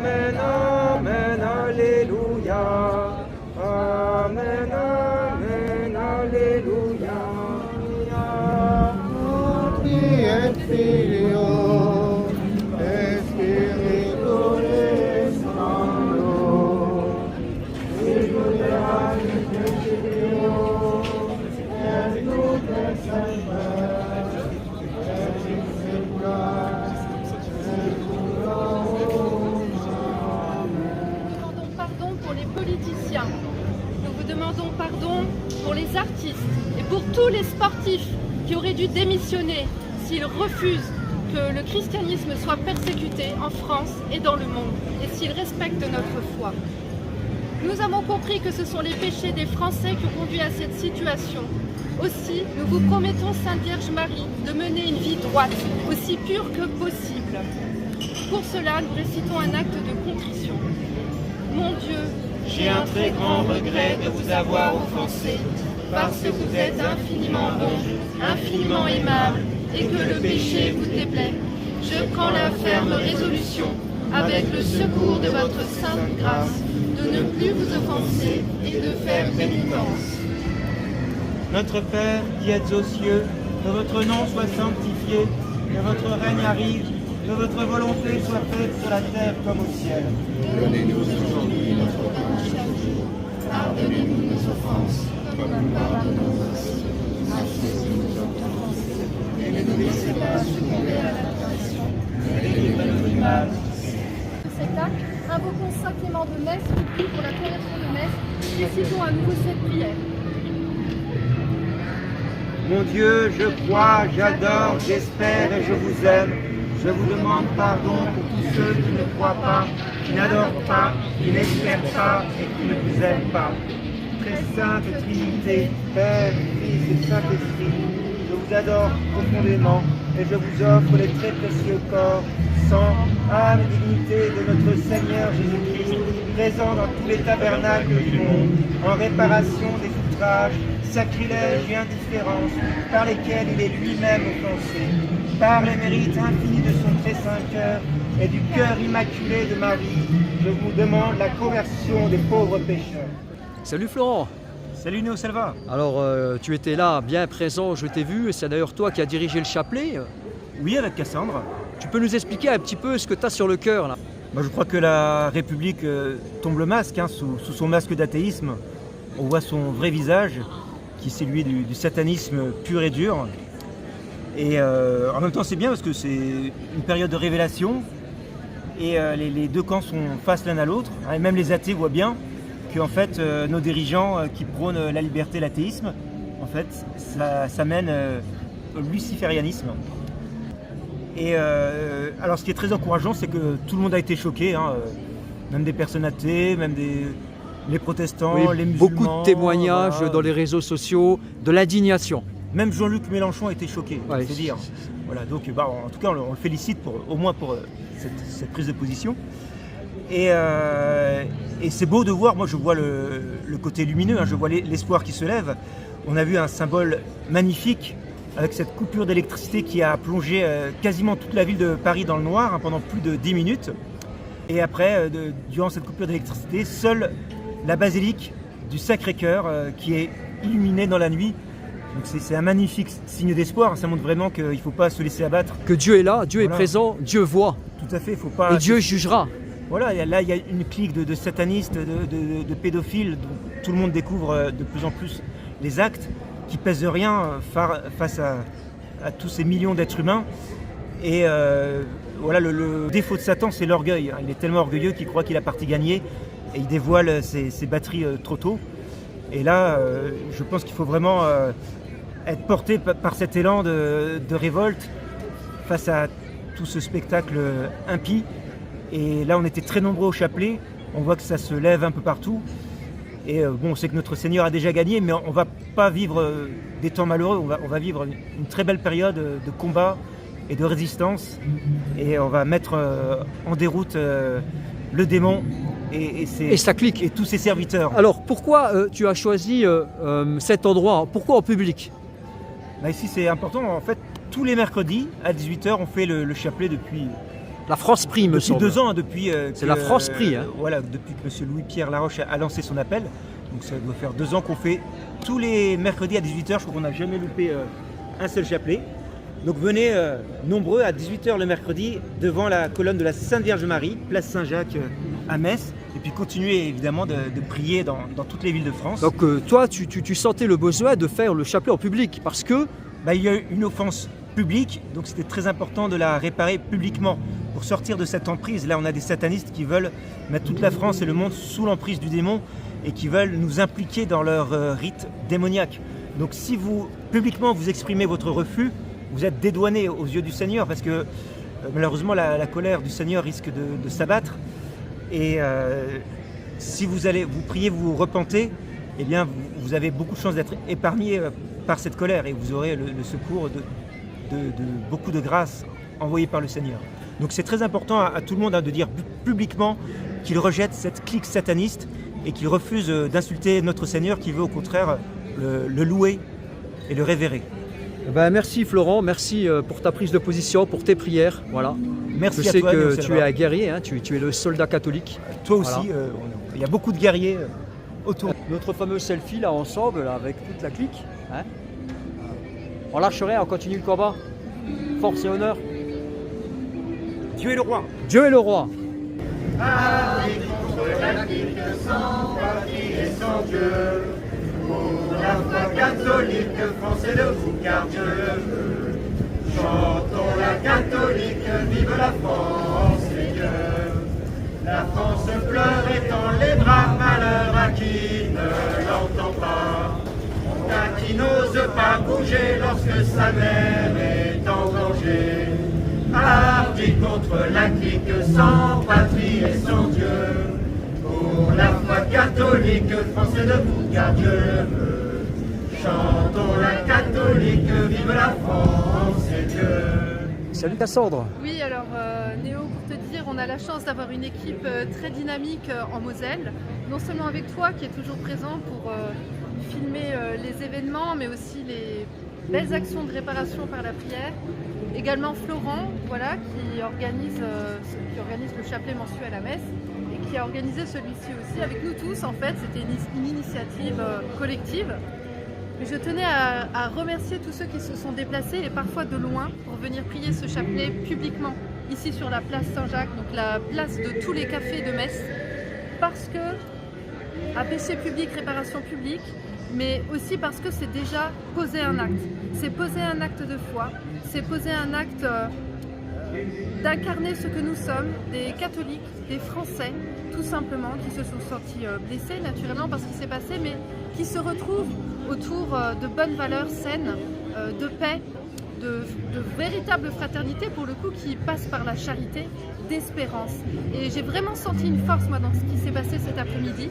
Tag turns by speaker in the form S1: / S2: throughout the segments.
S1: Amen, Amen, Alléluia. Amen, Amen, Alléluia.
S2: Patri et Filio, et Spiritui Sancto, Figura in principio, et nunc et semper, et in secula seculorum.
S3: Nous demandons pardon pour les politiciens. Nous vous demandons pardon pour les artistes et pour tous les sportifs qui auraient dû démissionner s'ils refusent que le christianisme soit persécuté en France et dans le monde et s'ils respectent notre foi. Nous avons compris que ce sont les péchés des Français qui ont conduit à cette situation. Aussi, nous vous promettons, Sainte Vierge Marie, de mener une vie droite, aussi pure que possible. Pour cela, nous récitons un acte de contrition. Mon Dieu,
S4: J'ai un très grand regret de vous avoir offensé,
S3: parce que vous êtes infiniment bon, infiniment aimable, et que le péché vous déplaît. Je prends la ferme résolution, avec le secours de votre sainte grâce, de ne plus vous offenser et de faire pénitence.
S4: Notre Père qui êtes aux cieux, que votre nom soit sanctifié, que votre règne arrive, que votre volonté soit faite sur la terre comme au ciel.
S3: Donnez-nous aujourd'hui notre pain chaque jour. Pardonnez-nous nos offenses, comme nous pardonnons aussi à ceux qui nous ont offensés. Et ne nous laissez pas succomber à la tentation, mais délivrez-nous du mal. Cet acte, invoquons sacrément de messe, ou prie pour la conversion de messe, récitons à nouveau cette prière.
S1: Mon Dieu, je crois, j'adore, j'espère et je vous aime. Je vous demande pardon pour tous ceux qui ne croient pas, qui n'adorent pas, qui n'espèrent pas et qui ne vous aiment pas. Très sainte Trinité, Père, Fils et Saint-Esprit, je vous adore profondément et je vous offre les très précieux corps, sang, âme et dignité de notre Seigneur Jésus-Christ, présent dans tous les tabernacles du monde, en réparation des outrages, sacrilèges et indifférences par lesquels il est lui-même offensé, par les mérites infinis de son très saint cœur et du cœur immaculé de Marie, je vous demande la conversion des pauvres pécheurs.
S5: Salut Florent.
S1: Salut Néo Salva.
S5: Alors tu étais là, bien présent, je t'ai vu, et c'est d'ailleurs toi qui as dirigé le chapelet.
S1: Oui, avec Cassandre.
S5: Tu peux nous expliquer un petit peu ce que tu as sur le cœur là?
S1: Moi, je crois que la République tombe le masque, sous son masque d'athéisme. On voit son vrai visage, qui est celui du satanisme pur et dur. Et en même temps, c'est bien parce que c'est une période de révélation. Et les deux camps sont face l'un à l'autre. Et même les athées voient bien que en fait, nos dirigeants qui prônent la liberté et l'athéisme, en fait, ça mène au luciférianisme. Et alors, ce qui est très encourageant, c'est que tout le monde a été choqué, même des personnes athées, même les protestants,
S5: Oui,
S1: les musulmans.
S5: beaucoup de témoignages
S1: voilà.
S5: dans les réseaux sociaux, de l'indignation.
S1: Même Jean-Luc Mélenchon a été choqué,
S5: Ouais.
S1: c'est dire. Voilà, donc en tout cas, on le félicite au moins pour cette prise de position. Et c'est beau de voir, moi je vois le côté lumineux, je vois l'espoir qui se lève. On a vu un symbole magnifique avec cette coupure d'électricité qui a plongé quasiment toute la ville de Paris dans le noir pendant plus de 10 minutes. Et après, durant cette coupure d'électricité, seule la basilique du Sacré-Cœur qui est illuminée dans la nuit. Donc c'est un magnifique signe d'espoir, ça montre vraiment qu'il ne faut pas se laisser abattre.
S5: Que Dieu est là, Dieu est
S1: Voilà.
S5: présent, Dieu voit,
S1: Tout à fait, il faut pas...
S5: et Dieu jugera.
S1: Voilà, là il y a une clique de satanistes, de pédophiles, dont tout le monde découvre de plus en plus les actes qui pèsent rien face à tous ces millions d'êtres humains. Et voilà, le défaut de Satan, c'est l'orgueil. Il est tellement orgueilleux qu'il croit qu'il a partie gagnée et il dévoile ses batteries trop tôt. Et là, je pense qu'il faut vraiment être porté par cet élan de révolte face à tout ce spectacle impie. Et là, on était très nombreux au chapelet. On voit que ça se lève un peu partout. Et bon, on sait que notre Seigneur a déjà gagné, mais on ne va pas vivre des temps malheureux. On va vivre une très belle période de combat et de résistance. Et on va mettre en déroute le démon et
S5: ça clique.
S1: et tous ses serviteurs.
S5: Alors pourquoi tu as choisi cet endroit? Pourquoi en public?
S1: Là, ici, c'est important. En fait, tous les mercredis à 18 h, on fait le chapelet depuis
S5: La France Prix, me
S1: Depuis
S5: semble.
S1: 2 ans, hein, depuis
S5: C'est la France Prix, hein.
S1: Voilà, depuis que M. Louis-Pierre Laroche a lancé son appel. Donc ça doit faire 2 ans qu'on fait tous les mercredis à 18h. Je crois qu'on n'a jamais loupé un seul chapelet. Donc venez nombreux à 18h le mercredi devant la colonne de la Sainte Vierge Marie, place Saint-Jacques à Metz. Et puis continuez évidemment de prier dans toutes les villes de France.
S5: Donc toi, tu sentais le besoin de faire le chapelet en public parce que
S1: Il y a eu une offense publique, donc c'était très important de la réparer publiquement pour sortir de cette emprise. Là, on a des satanistes qui veulent mettre toute la France et le monde sous l'emprise du démon et qui veulent nous impliquer dans leur rite démoniaque. Donc si vous, publiquement, vous exprimez votre refus, vous êtes dédouané aux yeux du Seigneur parce que malheureusement, la colère du Seigneur risque de s'abattre. Et si vous priez, vous repentez, eh bien, vous avez beaucoup de chances d'être épargné par cette colère et vous aurez le secours de beaucoup de grâces envoyées par le Seigneur. Donc c'est très important à tout le monde de dire publiquement qu'il rejette cette clique sataniste et qu'il refuse d'insulter notre Seigneur, qui veut au contraire le louer et le révérer.
S5: merci Florent, merci pour ta prise de position, pour tes prières. Voilà.
S1: Merci
S5: Je
S1: à
S5: sais
S1: toi.
S5: que
S1: Léon
S5: tu
S1: Selva.
S5: es un guerrier, hein, tu es le soldat catholique.
S1: Toi aussi,
S5: Voilà.
S1: il y a beaucoup de guerriers autour.
S5: Notre fameux selfie là ensemble, là, avec toute la clique. Hein. On lâche rien, on continue le combat. Force et honneur.
S1: Dieu est le roi.
S5: Dieu est le roi.
S2: La foi catholique, français debout car Dieu le veut. Chantons la catholique, vive la France et Dieu. La France pleure étant les braves malheurs à qui ne l'entend pas. À qui n'ose pas bouger lorsque sa mère est en danger. Hardi contre la clique, sans patrie et sans Dieu. Pour la foi catholique, français debout car Dieu le veut. Chantons la catholique, vive la France et Dieu.
S5: Salut Cassandre.
S3: Oui, alors Néo, pour te dire, on a la chance d'avoir une équipe très dynamique en Moselle, non seulement avec toi qui est toujours présent pour filmer les événements, mais aussi les belles actions de réparation par la prière. Également Florent, voilà, qui organise le chapelet mensuel à Metz et qui a organisé celui-ci aussi avec nous tous. En fait, c'était une initiative collective. Mais je tenais à remercier tous ceux qui se sont déplacés et parfois de loin pour venir prier ce chapelet publiquement ici sur la place Saint-Jacques, donc la place de tous les cafés de Metz, parce que à péché public, réparation publique, mais aussi parce que c'est déjà poser un acte. C'est poser un acte de foi, c'est poser un acte d'incarner ce que nous sommes, des catholiques, des Français, tout simplement, qui se sont sentis blessés naturellement par ce qui s'est passé, mais qui se retrouvent autour de bonnes valeurs saines, de paix, de véritable fraternité pour le coup qui passe par la charité, d'espérance. Et j'ai vraiment senti une force moi dans ce qui s'est passé cet après-midi,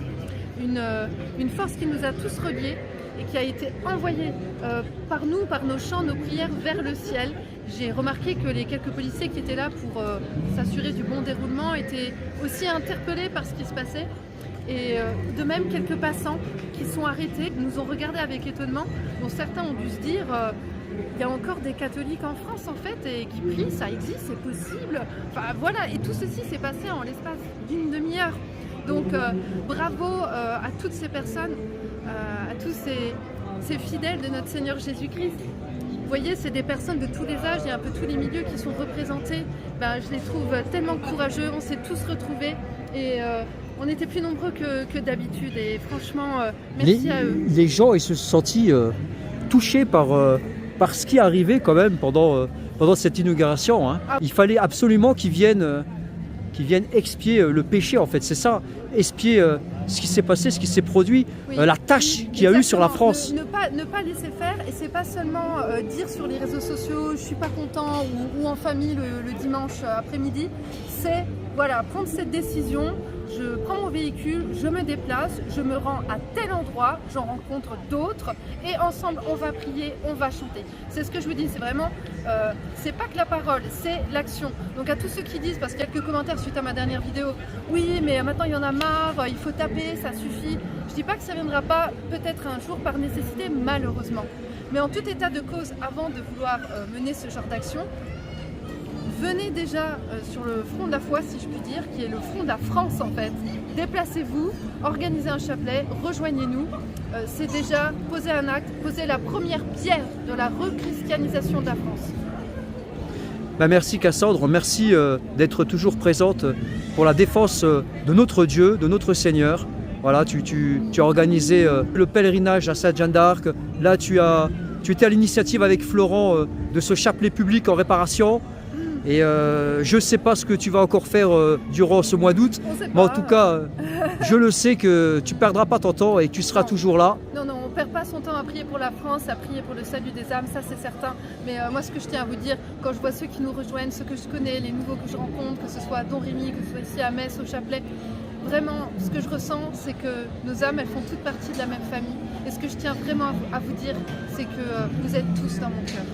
S3: une force qui nous a tous reliés et qui a été envoyée par nous, par nos chants, nos prières vers le ciel. J'ai remarqué que les quelques policiers qui étaient là pour s'assurer du bon déroulement étaient aussi interpellés par ce qui se passait. Et de même, quelques passants qui sont arrêtés nous ont regardés avec étonnement, dont certains ont dû se dire il y a encore des catholiques en France en fait et qui prient, ça existe, c'est possible. Enfin voilà, et tout ceci s'est passé en l'espace d'une demi-heure. Donc bravo à toutes ces personnes, à tous ces fidèles de notre Seigneur Jésus-Christ. Vous voyez, c'est des personnes de tous les âges, il y a un peu tous les milieux qui sont représentés. Je les trouve tellement courageux, on s'est tous retrouvés et on était plus nombreux que d'habitude et franchement, merci à eux.
S5: Les gens ils se sont sentis touchés par ce qui est arrivé quand même pendant cette inauguration. Hein.
S3: Ah.
S5: Il fallait absolument qu'ils viennent expier le péché en fait, c'est ça, expier ce qui s'est passé, ce qui s'est produit,
S3: Oui.
S5: la tâche qu'il y a eu sur la France.
S3: Ne pas laisser faire, et c'est pas seulement dire sur les réseaux sociaux je suis pas content ou en famille le dimanche après-midi, c'est voilà, prendre cette décision. Je prends mon véhicule, je me déplace, je me rends à tel endroit, j'en rencontre d'autres et ensemble on va prier, on va chanter. C'est ce que je vous dis, c'est vraiment, c'est pas que la parole, c'est l'action. Donc à tous ceux qui disent, parce qu'il y a quelques commentaires suite à ma dernière vidéo, oui mais maintenant il y en a marre, il faut taper, ça suffit. Je dis pas que ça viendra pas peut-être un jour par nécessité malheureusement. Mais en tout état de cause, avant de vouloir mener ce genre d'action, venez déjà sur le front de la foi, si je puis dire, qui est le front de la France en fait. Déplacez-vous, organisez un chapelet, rejoignez-nous. C'est déjà poser un acte, poser la première pierre de la rechristianisation de la France.
S5: Merci Cassandre, merci d'être toujours présente pour la défense de notre Dieu, de notre Seigneur. Voilà, tu as organisé le pèlerinage à Sainte Jeanne d'Arc. Là, tu étais à l'initiative avec Florent de ce chapelet public en réparation. Et je ne sais pas ce que tu vas encore faire durant ce mois d'août, mais en tout cas, je le sais que tu ne perdras pas ton temps et que tu seras toujours là.
S3: Non, on ne perd pas son temps à prier pour la France, à prier pour le salut des âmes, ça c'est certain. Mais moi, ce que je tiens à vous dire, quand je vois ceux qui nous rejoignent, ceux que je connais, les nouveaux que je rencontre, que ce soit à Don Rémy, que ce soit ici à Metz, au chapelet, vraiment, ce que je ressens, c'est que nos âmes, elles font toutes partie de la même famille. Et ce que je tiens vraiment à vous dire, c'est que vous êtes tous dans mon cœur.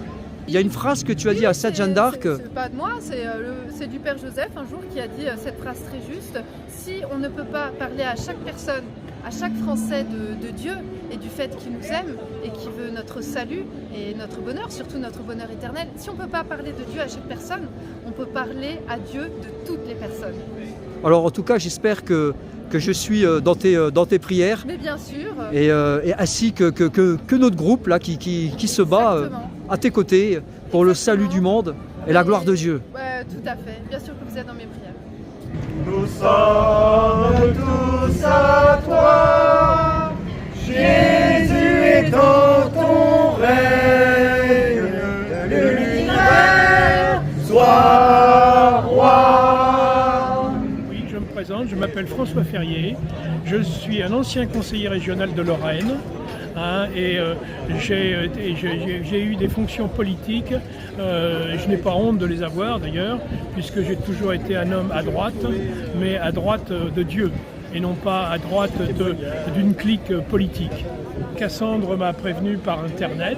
S5: Il y a une phrase que tu as dit à Sainte Jeanne d'Arc.
S3: C'est pas de moi, c'est du Père Joseph un jour qui a dit cette phrase très juste. Si on ne peut pas parler à chaque personne, à chaque Français de Dieu et du fait qu'il nous aime et qu'il veut notre salut et notre bonheur, surtout notre bonheur éternel, si on ne peut pas parler de Dieu à chaque personne, on peut parler à Dieu de toutes les personnes.
S5: Alors en tout cas, j'espère que je suis dans tes prières.
S3: Mais bien sûr.
S5: Et ainsi que notre groupe là, qui se bat à tes côtés pour le salut du monde et la gloire de Dieu.
S3: Ouais, tout à fait. Bien sûr que vous êtes dans mes prières.
S2: Nous sommes tous à toi, Jésus est dans ton règne, de l'univers, sois roi.
S6: Oui, je me présente, je m'appelle François Ferrier, je suis un ancien conseiller régional de Lorraine. Et j'ai eu des fonctions politiques, je n'ai pas honte de les avoir d'ailleurs, puisque j'ai toujours été un homme à droite, mais à droite de Dieu, et non pas à droite d'une clique politique. Cassandre m'a prévenu par internet,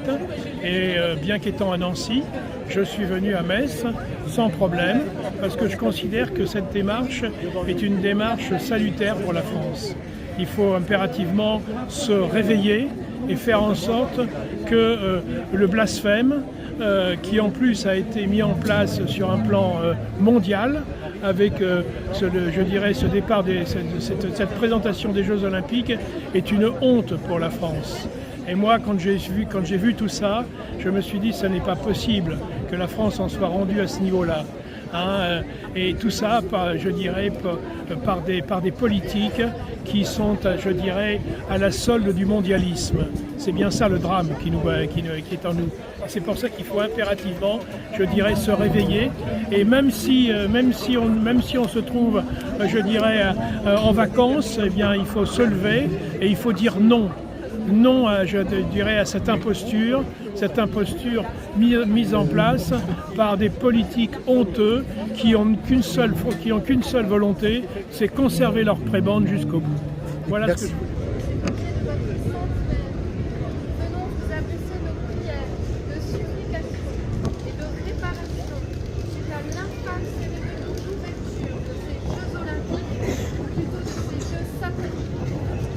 S6: et bien qu'étant à Nancy, je suis venu à Metz sans problème, parce que je considère que cette démarche est une démarche salutaire pour la France. Il faut impérativement se réveiller et faire en sorte que le blasphème, qui en plus a été mis en place sur un plan mondial, avec ce départ, cette présentation des Jeux Olympiques, est une honte pour la France. Et moi, quand j'ai vu tout ça, je me suis dit que ce n'est pas possible que la France en soit rendue à ce niveau-là. Et tout ça, par des politiques qui sont, à la solde du mondialisme. C'est bien ça le drame qui est en nous. C'est pour ça qu'il faut impérativement, se réveiller. Et même si on se trouve, en vacances, eh bien, il faut se lever et il faut dire non. Non, à cette imposture mise en place par des politiques honteux qui ont qu'une seule volonté, c'est conserver leur prébende jusqu'au bout. Voilà. Merci. Ce que je voulais.
S3: Venons vous adresser nos prières de supplication et de réparation suite à l'infâme cérémonie d'ouverture de ces Jeux Olympiques, ou plutôt de ces Jeux sacrés,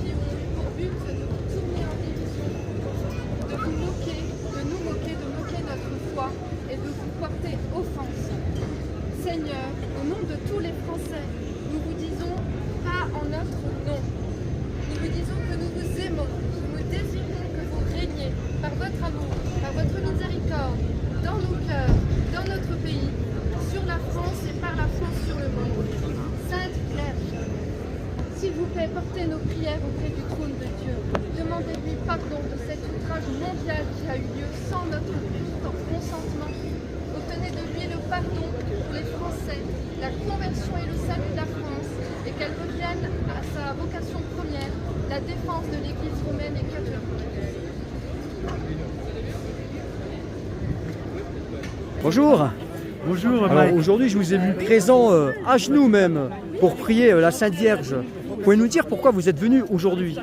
S3: qui ont eu pour but de vous tourner en dérision, de vous moquer, de moquer notre foi et de vous porter offense. Seigneur, au nom de tous les Français, nous vous disons pas en notre nom. Nous vous disons que nous vous aimons, que nous désirons que vous régniez par votre amour, par votre miséricorde, dans nos cœurs, dans notre pays, sur la France et par la France sur le monde. Sainte Vierge, s'il vous plaît, portez nos prières auprès du trône de Dieu. Demandez-lui pardon de cet outrage mondial qui a eu lieu sans notre consentement. Obtenez de lui le pardon pour les Français, la conversion et le salut de la France, et qu'elle revienne à sa vocation première, la défense de l'Église romaine et catholique.
S5: Bonjour.
S7: Bonjour.
S5: Alors aujourd'hui, je vous ai vu présent à genoux même pour prier la Sainte Vierge. Pouvez-vous nous dire pourquoi vous êtes venu aujourd'hui?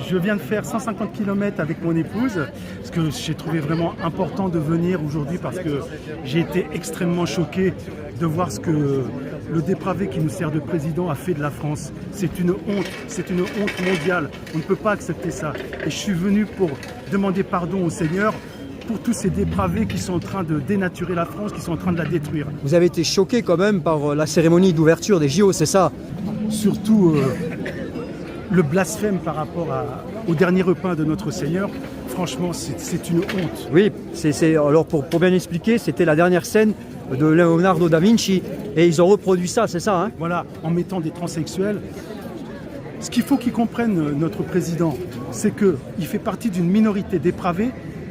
S7: Je viens de faire 150 km avec mon épouse, parce que j'ai trouvé vraiment important de venir aujourd'hui parce que j'ai été extrêmement choqué de voir ce que le dépravé qui nous sert de président a fait de la France. C'est une honte mondiale. On ne peut pas accepter ça. Et je suis venu pour demander pardon au Seigneur pour tous ces dépravés qui sont en train de dénaturer la France, qui sont en train de la détruire.
S5: Vous avez été choqué quand même par la cérémonie d'ouverture des JO, c'est ça?
S7: Surtout le blasphème par rapport au dernier repas de notre Seigneur. Franchement, c'est une honte.
S5: Oui, alors pour bien expliquer, c'était la dernière scène de Leonardo da Vinci et ils ont reproduit ça, c'est ça, hein?
S7: Voilà, en mettant des transsexuels. Ce qu'il faut qu'il comprenne, notre président, c'est qu'il fait partie d'une minorité dépravée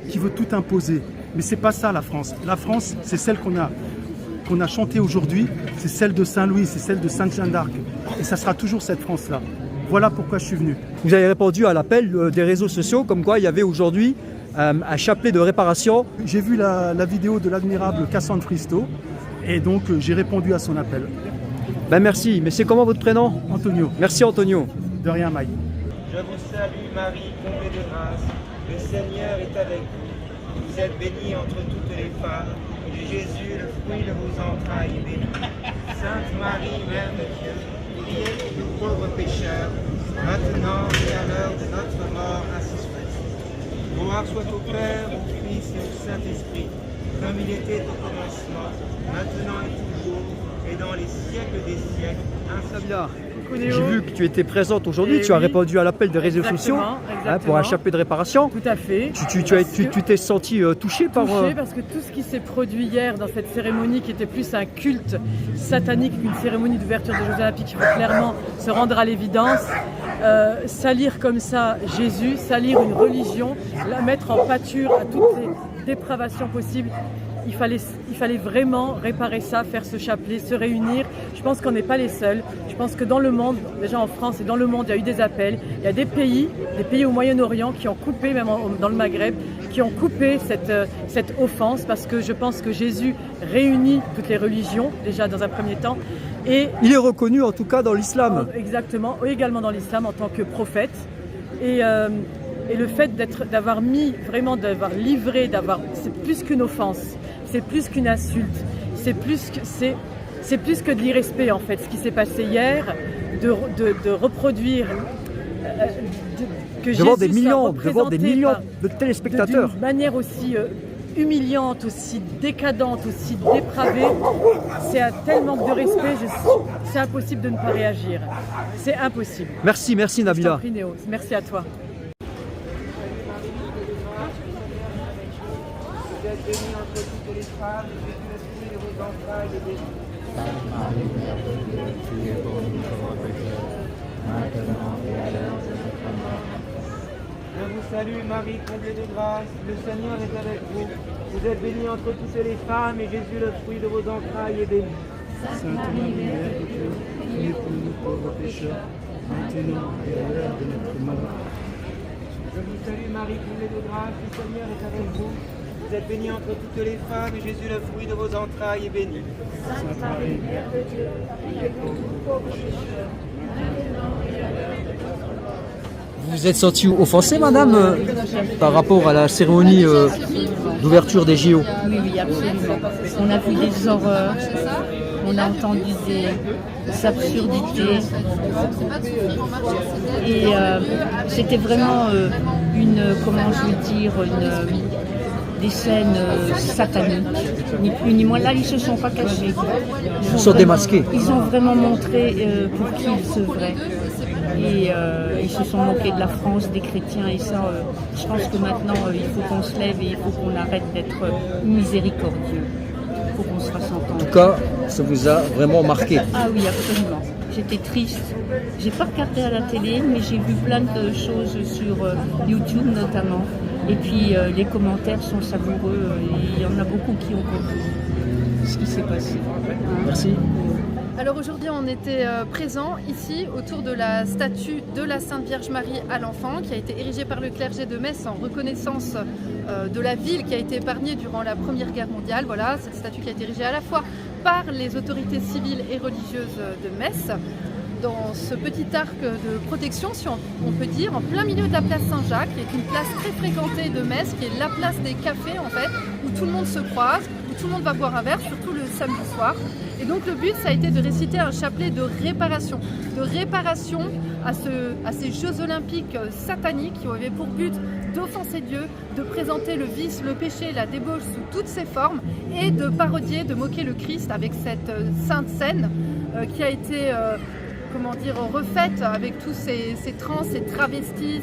S7: qui veut tout imposer. Mais c'est pas ça la France. La France, c'est celle qu'on a chantée aujourd'hui, c'est celle de Saint-Louis, c'est celle de Sainte-Jeanne d'Arc. Et ça sera toujours cette France-là. Voilà pourquoi je suis venu.
S5: Vous avez répondu à l'appel des réseaux sociaux, comme quoi il y avait aujourd'hui un chapelet de réparation.
S7: J'ai vu la vidéo de l'admirable Cassandre Fristo, et donc j'ai répondu à son appel.
S5: Ben merci, mais c'est comment votre prénom?
S7: Antonio.
S5: Merci Antonio.
S7: De rien, Mike.
S4: Je vous salue Marie, comblée de grâce, le Seigneur est avec vous. Vous êtes bénie entre toutes les femmes, et Jésus, le fruit de vos entrailles, est béni. Sainte Marie, Mère de Dieu, priez pour nous pauvres pécheurs, maintenant et à l'heure de notre mort, ainsi soit. Gloire soit au Père, au Fils et au Saint-Esprit, comme il était au commencement, maintenant et toujours, et dans les siècles des siècles, ainsi soit.
S5: J'ai vu que tu étais présente aujourd'hui, tu as répondu à l'appel des réseaux sociaux pour un chapelet de réparation.
S8: Tout à fait.
S5: Tu t'es senti touché par...
S8: Touché parce que tout ce qui s'est produit hier dans cette cérémonie qui était plus un culte satanique qu'une cérémonie d'ouverture des Jeux Olympiques, il faut clairement se rendre à l'évidence. Salir comme ça Jésus, salir une religion, la mettre en pâture à toutes les dépravations possibles. Il fallait vraiment réparer ça, faire ce chapelet, se réunir. Je pense qu'on n'est pas les seuls. Je pense que dans le monde, déjà en France et dans le monde, il y a eu des appels. Il y a des pays au Moyen-Orient qui ont coupé, même dans le Maghreb, qui ont coupé cette offense parce que je pense que Jésus réunit toutes les religions, déjà dans un premier temps. Et
S5: il est reconnu en tout cas dans l'islam.
S8: Exactement, également dans l'islam en tant que prophète. Et le fait d'avoir livré, c'est plus qu'une offense, c'est plus qu'une insulte, c'est plus que de l'irrespect en fait. Ce qui s'est passé hier, de reproduire que
S5: devant
S8: Jésus
S5: devant des millions de téléspectateurs,
S8: d'une manière aussi humiliante, aussi décadente, aussi dépravée, c'est un tel manque de respect, c'est impossible de ne pas réagir. C'est impossible.
S5: Merci Nabila.
S8: Je t'en prie, Néo. Merci à toi.
S4: Vous êtes bénie entre toutes les femmes, et le fruit de vos entrailles est béni. Je vous salue Marie, comblée de grâce, le Seigneur est avec vous. Vous êtes bénie entre toutes les femmes, et Jésus, le fruit de vos entrailles, est béni.
S7: Sainte Marie, Mère de Dieu, priez pour nous pauvres pécheurs, maintenant et à l'heure de notre mort.
S4: Je vous salue Marie, comblée de grâce, le Seigneur est avec vous. Vous êtes bénie entre toutes les femmes, et Jésus, le fruit de vos entrailles, est béni.
S7: Sainte Marie, Mère de Dieu, priez pour nous pauvres pécheurs, maintenant et à l'heure de notre mort.
S5: Vous vous êtes senti offensée, madame, par rapport à la cérémonie d'ouverture des JO?
S9: Oui, absolument. On a vu des horreurs, on a entendu des absurdités. Et c'était vraiment des scènes sataniques, ni plus ni moins. Là, ils se sont pas cachés.
S5: Ils sont démasqués.
S9: Ils ont vraiment montré pour qui ils se vraient. Et ils se sont moqués de la France, des chrétiens, et ça, je pense que maintenant, il faut qu'on se lève et il faut qu'on arrête d'être miséricordieux. Il faut qu'on se fasse entendre.
S5: En tout cas, ça vous a vraiment marqué.
S9: Ah oui, absolument. J'étais triste. J'ai pas regardé à la télé, mais j'ai vu plein de choses sur YouTube notamment. Et puis les commentaires sont savoureux. Il y en a beaucoup qui ont compris ce qui s'est passé.
S5: Merci.
S3: Alors aujourd'hui, on était présents ici autour de la statue de la Sainte Vierge Marie à l'Enfant qui a été érigée par le clergé de Metz en reconnaissance de la ville qui a été épargnée durant la Première Guerre mondiale. Voilà, cette statue qui a été érigée à la fois par les autorités civiles et religieuses de Metz dans ce petit arc de protection, si on peut dire, en plein milieu de la place Saint-Jacques, qui est une place très fréquentée de Metz, qui est la place des cafés en fait, où tout le monde se croise, où tout le monde va boire un verre, surtout le samedi soir. Et donc le but, ça a été de réciter un chapelet de réparation à ces Jeux Olympiques sataniques qui avaient pour but d'offenser Dieu, de présenter le vice, le péché, la débauche sous toutes ses formes et de parodier, de moquer le Christ avec cette sainte scène qui a été refaite avec tous ces trans, ces travestis,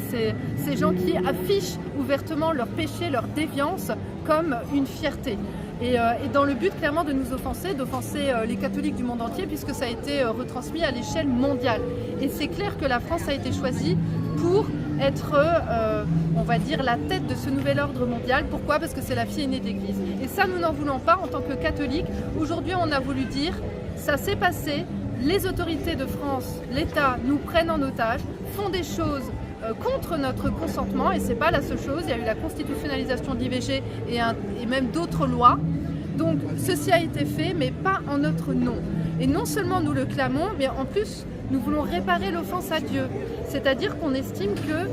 S3: ces gens qui affichent ouvertement leur péché, leur déviance comme une fierté. Et dans le but clairement de nous offenser, d'offenser les catholiques du monde entier, puisque ça a été retransmis à l'échelle mondiale. Et c'est clair que la France a été choisie pour être, on va dire, la tête de ce nouvel ordre mondial. Pourquoi? Parce que c'est la fille aînée de l'Église. Et ça, nous n'en voulons pas en tant que catholiques. Aujourd'hui, on a voulu dire, ça s'est passé, les autorités de France, l'État nous prennent en otage, font des choses contre notre consentement, et c'est pas la seule chose, il y a eu la constitutionnalisation de l'IVG et même d'autres lois. Donc ceci a été fait, mais pas en notre nom. Et non seulement nous le clamons, mais en plus nous voulons réparer l'offense à Dieu. C'est-à-dire qu'on estime que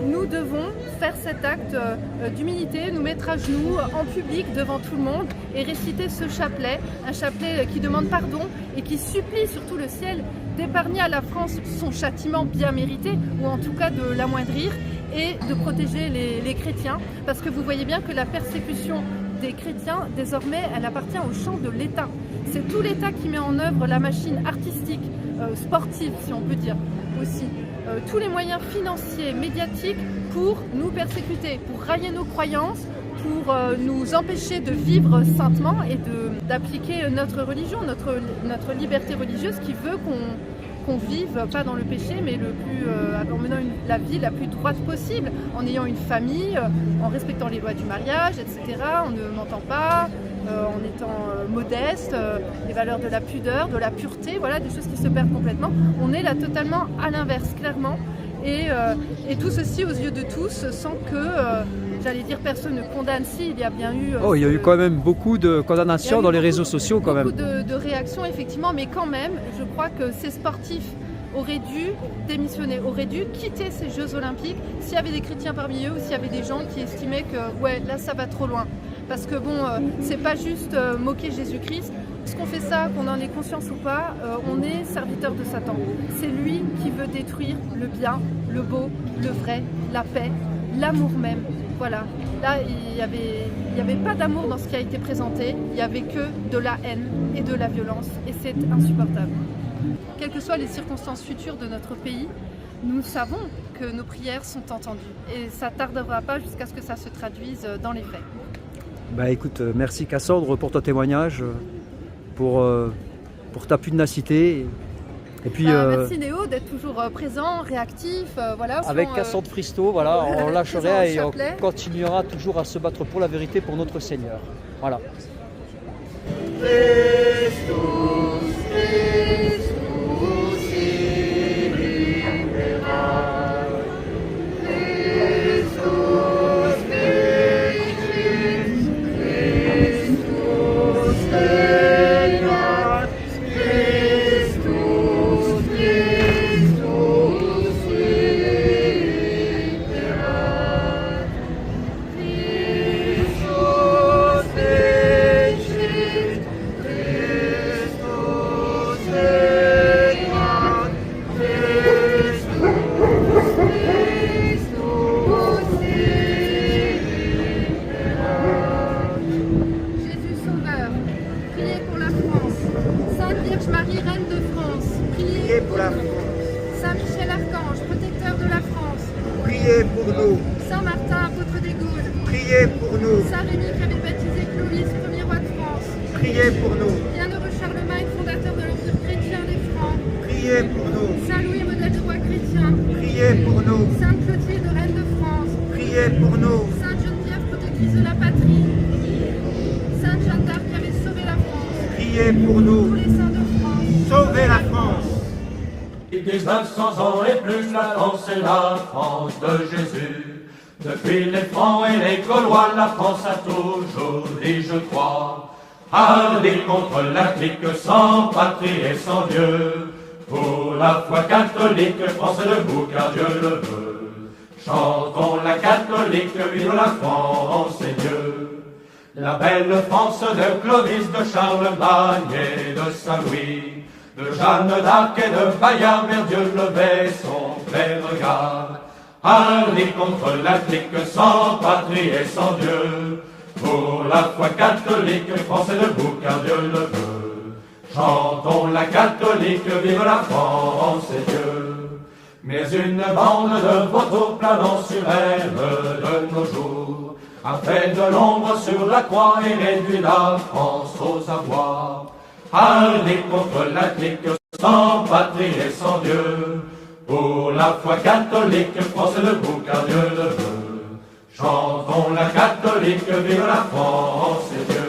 S3: nous devons faire cet acte d'humilité, nous mettre à genoux en public devant tout le monde et réciter ce chapelet, un chapelet qui demande pardon et qui supplie surtout le ciel d'épargner à la France son châtiment bien mérité, ou en tout cas de l'amoindrir, et de protéger les chrétiens, parce que vous voyez bien que la persécution des chrétiens, désormais, elle appartient au champ de l'État. C'est tout l'État qui met en œuvre la machine artistique, sportive, si on peut dire, aussi. Tous les moyens financiers, médiatiques, pour nous persécuter, pour railler nos croyances, pour nous empêcher de vivre saintement et d'appliquer notre religion, notre liberté religieuse qui veut qu'on vive, pas dans le péché, mais en menant la vie la plus droite possible, en ayant une famille, en respectant les lois du mariage, etc., en ne mentant pas, en étant modeste, les valeurs de la pudeur, de la pureté, voilà, des choses qui se perdent complètement. On est là totalement à l'inverse, clairement, et tout ceci aux yeux de tous, sans que, j'allais dire, personne ne condamne. Si, il y a bien eu...
S5: il y a eu quand même beaucoup de condamnations dans les réseaux sociaux, quand même.
S3: Beaucoup de réactions, effectivement, mais quand même, je crois que ces sportifs auraient dû démissionner, auraient dû quitter ces Jeux Olympiques s'il y avait des chrétiens parmi eux ou s'il y avait des gens qui estimaient que, ouais, là, ça va trop loin. Parce que bon, c'est pas juste moquer Jésus-Christ. Est-ce qu'on fait ça, qu'on en ait conscience ou pas, on est serviteur de Satan. C'est lui qui veut détruire le bien, le beau, le vrai, la paix, l'amour même. Voilà. Là, il y avait pas d'amour dans ce qui a été présenté. Il n'y avait que de la haine et de la violence. Et c'est insupportable. Quelles que soient les circonstances futures de notre pays, nous savons que nos prières sont entendues. Et ça ne tardera pas jusqu'à ce que ça se traduise dans les faits.
S5: Bah écoute, merci Cassandre pour ton témoignage, pour ta pugnacité. Et puis,
S3: merci Néo d'être toujours présent, réactif. Voilà,
S5: avec Cassandre Fristo, voilà, on lâcherait et on continuera toujours à se battre pour la vérité, pour notre Seigneur. Voilà.
S2: Pour nous, tous les saints de France, sauvez la France.
S10: 1900 ans et plus, la France est la France de Jésus. Depuis les Francs et les Gaulois, la France a toujours dit je crois. Hardi contre la clique, sans patrie et sans Dieu. Pour la foi catholique, France est debout car Dieu le veut. Chantons la catholique, vive la France et Dieu. La belle France de Clovis, de Charlemagne et de Saint-Louis, de Jeanne d'Arc et de Bayard, vers Dieu levait son clair regard. Hardi contre la clique, sans patrie et sans Dieu. Pour la foi catholique, France est debout car Dieu le veut. Chantons la catholique, vive la France et Dieu. Mais une bande de vautours planant sur elle de nos jours a fait de l'ombre sur la croix et réduit la France aux abois. Hardi contre la clique, sans patrie et sans Dieu. Pour la foi catholique, France est debout car Dieu le veut. Chantons la catholique, vive la France et Dieu.